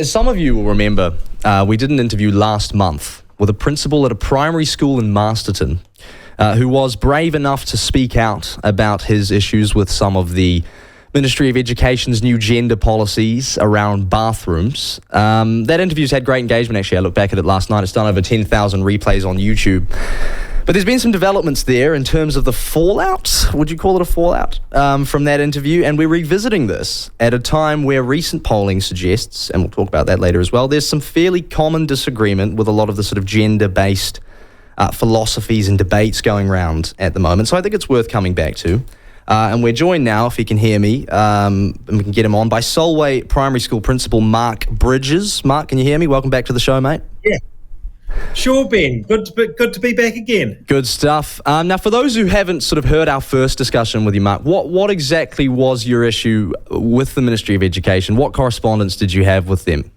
Some of you will remember we did an interview last month with a principal at a primary school in Masterton who was brave enough to speak out about his issues with some of the Ministry of Education's new gender policies around bathrooms. That interview's had great engagement, actually. I looked back at it last night. It's done over 10,000 replays on YouTube. But there's been some developments there in terms of the fallout, would you call it a fallout, from that interview? And we're revisiting this at a time where recent polling suggests, and we'll talk about that later as well, there's some fairly common disagreement with a lot of the sort of gender-based philosophies and debates going around at the moment. So I think it's worth coming back to. And we're joined now, if he can hear me, and we can get him on, by Solway Primary School Principal Mark Bridges. Mark, can you hear me? Welcome back to the show, mate. Yeah. Sure, Ben. Good to be back again. Good stuff. Now, for those who haven't sort of heard our first discussion with you, Mark, what exactly was your issue with the Ministry of Education? What correspondence did you have with them?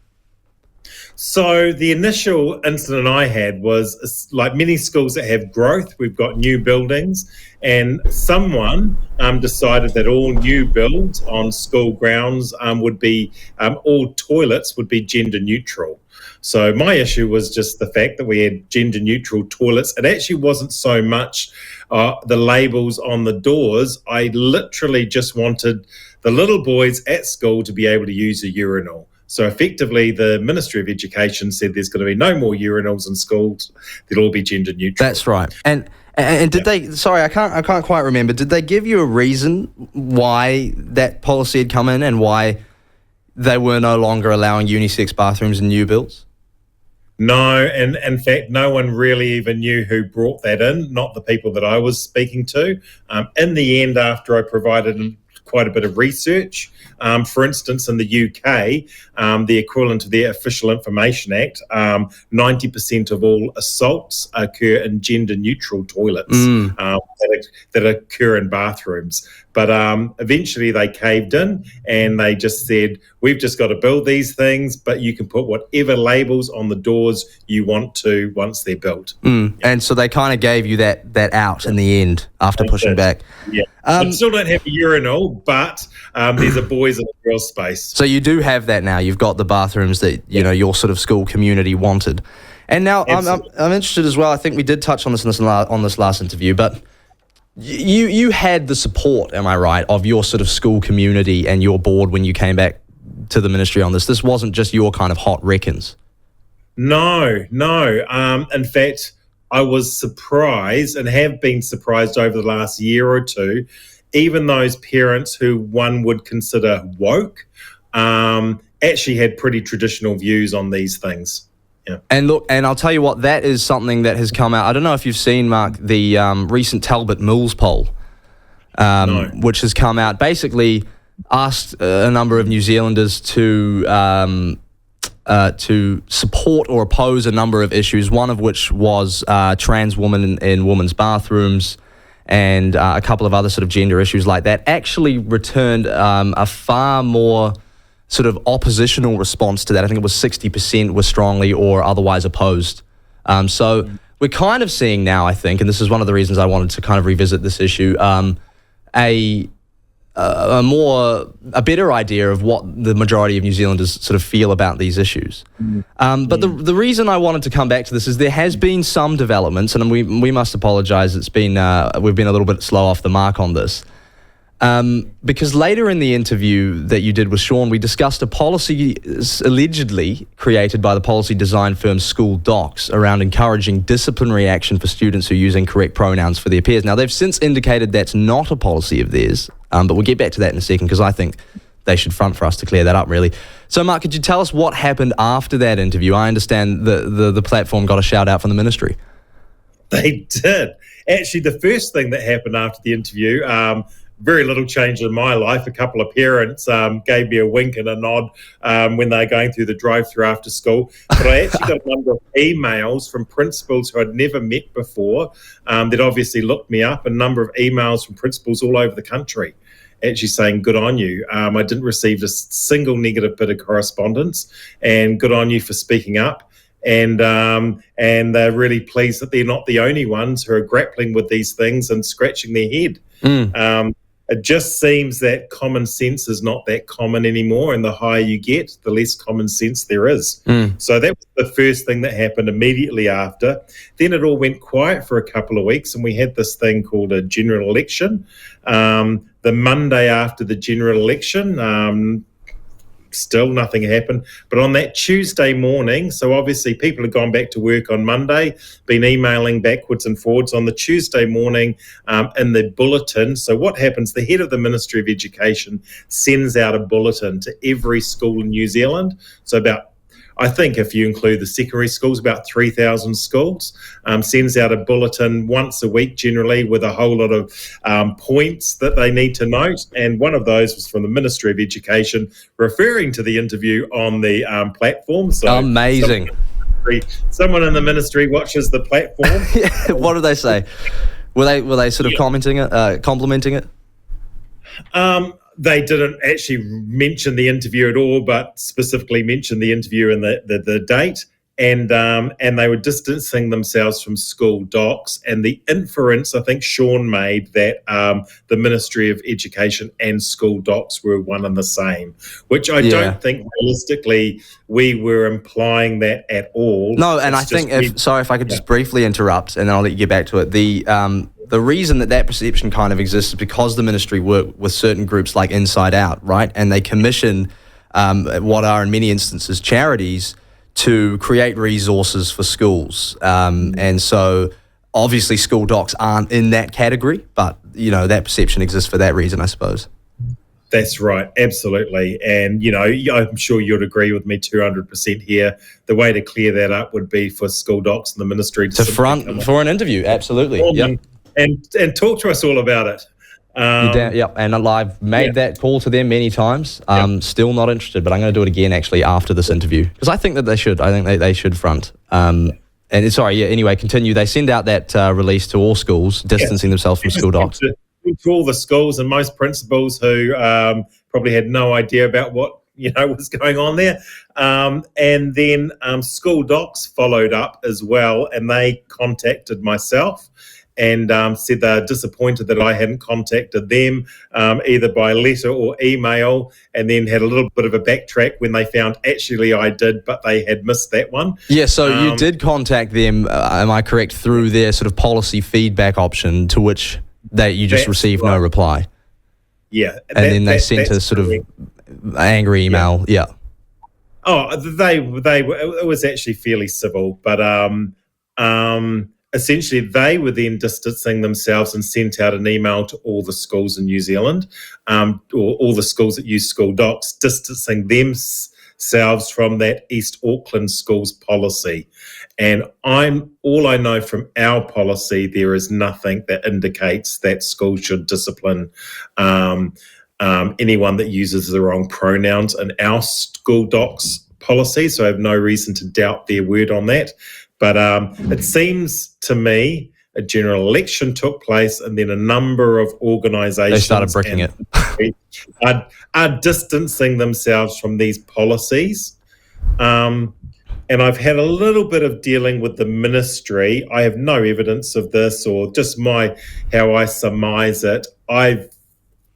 So the initial incident I had was, like many schools that have growth, we've got new buildings, and someone decided that all new builds on school grounds would be, all toilets would be gender neutral. So my issue was just the fact that we had gender neutral toilets. It actually wasn't so much the labels on the doors. I literally just wanted the little boys at school to be able to use a urinal. So effectively, the Ministry of Education said there's going to be no more urinals in schools. They'll all be gender neutral. That's right. And did they? Sorry, I can't quite remember. Did they give you a reason why that policy had come in and why they were no longer allowing unisex bathrooms in new builds? No, and in fact, no one really even knew who brought that in, not the people that I was speaking to. In the end, after I provided quite a bit of research, for instance, in the UK, the equivalent of their Official Information Act, 90% of all assaults occur in gender-neutral toilets that occur in bathrooms. But eventually they caved in and they just said, we've just got to build these things, but you can put whatever labels on the doors you want to once they're built. Yeah. And so they kind of gave you that out in the end after pushing back. Yeah. I still don't have a urinal, but there's a boys and a girls space. So you do have that now. You've got the bathrooms that your sort of school community wanted. And now I'm interested as well. I think we did touch on this on this last interview, but you had the support, am I right, of your sort of school community and your board when you came back to the ministry on this. This wasn't just your kind of hot reckons. No. In fact, I was surprised and have been surprised over the last year or two, even those parents who one would consider woke actually had pretty traditional views on these things. Yeah. And look, and I'll tell you what, that is something that has come out. I don't know if you've seen, Mark, the recent Talbot Mills poll, No. which has come out, basically asked a number of New Zealanders to support or oppose a number of issues, one of which was trans women in women's bathrooms and a couple of other sort of gender issues like that. Actually returned a far more sort of oppositional response to that. I think it was 60% were strongly or otherwise opposed. So we're kind of seeing now, I think, and this is one of the reasons I wanted to kind of revisit this issue, a better idea of what the majority of New Zealanders sort of feel about these issues. But the reason I wanted to come back to this is there has been some developments, and we must apologise. It's been we've been a little bit slow off the mark on this. Because later in the interview that you did with Sean, we discussed a policy allegedly created by the policy design firm School Docs around encouraging disciplinary action for students who use incorrect pronouns for their peers. Now, they've since indicated that's not a policy of theirs, but we'll get back to that in a second because I think they should front for us to clear that up, really. So, Mark, could you tell us what happened after that interview? I understand the platform got a shout-out from the ministry. They did. Actually, the first thing that happened after the interview, very little change in my life. A couple of parents gave me a wink and a nod when they were going through the drive-through after school. But I actually got a number of emails from principals who I'd never met before that obviously looked me up, a number of emails from principals all over the country actually saying, good on you. I didn't receive a single negative bit of correspondence, and good on you for speaking up. And they're really pleased that they're not the only ones who are grappling with these things and scratching their head. it just seems that common sense is not that common anymore, and the higher you get, the less common sense there is. So that was the first thing that happened immediately after. Then it all went quiet for a couple of weeks, and we had this thing called a general election. The Monday after the general election, still nothing happened. But on that Tuesday morning, so obviously people had gone back to work on Monday, been emailing backwards and forwards. On the Tuesday morning, in the bulletin, so what happens, the head of the Ministry of Education sends out a bulletin to every school in New Zealand. So about, I think if you include the secondary schools, about 3,000 schools, sends out a bulletin once a week generally with a whole lot of points that they need to note. And one of those was from the Ministry of Education referring to the interview on the platform. So amazing. Someone in the ministry watches the platform. What did they say? Were they sort of complimenting it? They didn't actually mention the interview at all, but specifically mentioned the interview and the date. And they were distancing themselves from school docs. And the inference, I think Sean made, that the Ministry of Education and school docs were one and the same, which I don't think realistically we were implying that at all. No, and I think, if I could just briefly interrupt, and then I'll let you get back to it. The reason that perception kind of exists is because the ministry work with certain groups like Inside Out, right? And they commission what are in many instances charities to create resources for schools. And so obviously school docs aren't in that category, but that perception exists for that reason, I suppose. That's right, absolutely. And, I'm sure you'd agree with me 200% here. The way to clear that up would be for school docs and the ministry to front for an interview, absolutely. Yep. And talk to us all about it. And I've made that call to them many times. Still not interested, but I'm going to do it again actually after this interview, because I think that they should. I think they should front. Anyway, continue. They send out that release to all schools, distancing themselves from school docs. To all the schools and most principals who probably had no idea about what was going on there. And then school docs followed up as well, and they contacted myself and said they're disappointed that I hadn't contacted them either by letter or email, and then had a little bit of a backtrack when they found actually I did, but they had missed that one. Yeah, so you did contact them, am I correct, through their sort of policy feedback option, to which you just received no reply? Yeah. And then they sent a sort of angry email, Oh, it was actually fairly civil, but essentially, they were then distancing themselves and sent out an email to all the schools in New Zealand, or all the schools that use school docs, distancing themselves from that East Auckland schools policy. And all I know from our policy, there is nothing that indicates that schools should discipline anyone that uses the wrong pronouns in our school docs policy. So I have no reason to doubt their word on that. But it seems to me a general election took place, and then a number of organisations... They started bricking it. are distancing themselves from these policies. And I've had a little bit of dealing with the ministry. I have no evidence of this, or just how I surmise it. I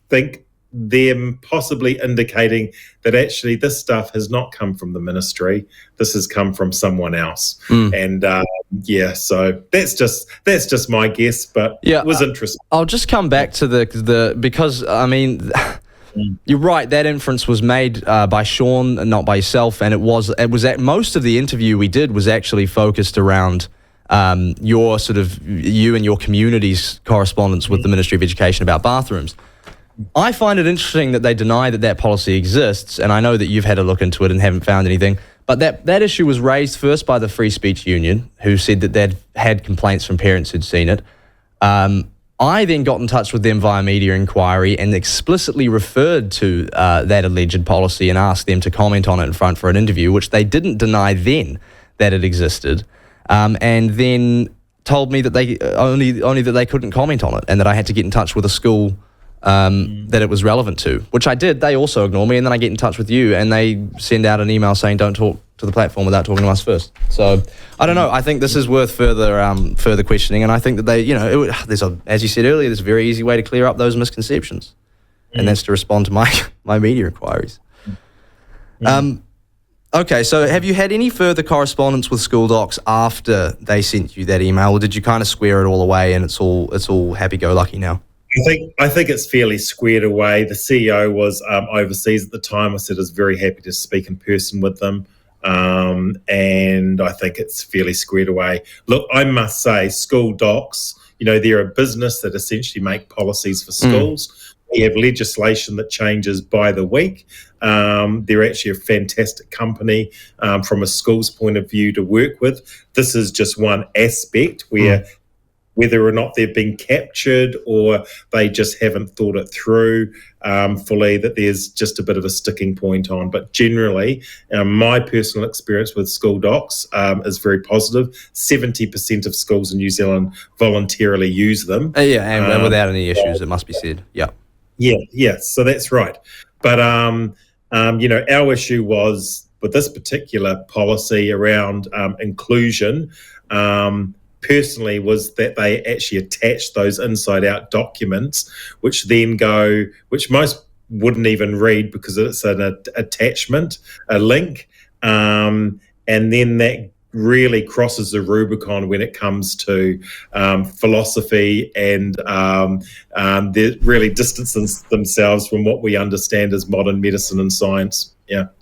think them possibly indicating that actually this stuff has not come from the ministry. This has come from someone else. And so that's just my guess, but it was interesting. I'll just come back to the because I mean, you're right, that inference was made by Sean and not by yourself, and it was at most of the interview we did was actually focused around you and your community's correspondence with the Ministry of Education about bathrooms. I find it interesting that they deny that policy exists, and I know that you've had a look into it and haven't found anything, but that issue was raised first by the Free Speech Union, who said that they'd had complaints from parents who'd seen it. I then got in touch with them via media inquiry and explicitly referred to that alleged policy and asked them to comment on it in front for an interview, which they didn't deny then that it existed, and then told me that they only that they couldn't comment on it, and that I had to get in touch with a school that it was relevant to, which I did. They also ignore me, and then I get in touch with you, and they send out an email saying don't talk to the platform without talking to us first. So I don't know. I think this is worth further questioning, and I think that they, as you said earlier, there's a very easy way to clear up those misconceptions. and that's to respond to my media inquiries. Okay, so have you had any further correspondence with School Docs after they sent you that email, or did you kind of square it all away and it's all happy-go-lucky now? I think it's fairly squared away. The CEO was overseas at the time. I said I was very happy to speak in person with them, and I think it's fairly squared away. Look, I must say, School Docs, they're a business that essentially make policies for schools. We have legislation that changes by the week. They're actually a fantastic company from a school's point of view to work with. This is just one aspect where whether or not they've been captured or they just haven't thought it through fully, that there's just a bit of a sticking point on. But generally, my personal experience with School Docs is very positive. 70% of schools in New Zealand voluntarily use them. And without any issues, it must be said. Yeah. Yeah, so that's right. But, our issue was with this particular policy around inclusion, personally, was that they actually attached those inside-out documents, which most wouldn't even read because it's an attachment, a link, and then that really crosses the Rubicon when it comes to philosophy, and they really distances themselves from what we understand as modern medicine and science. Yeah.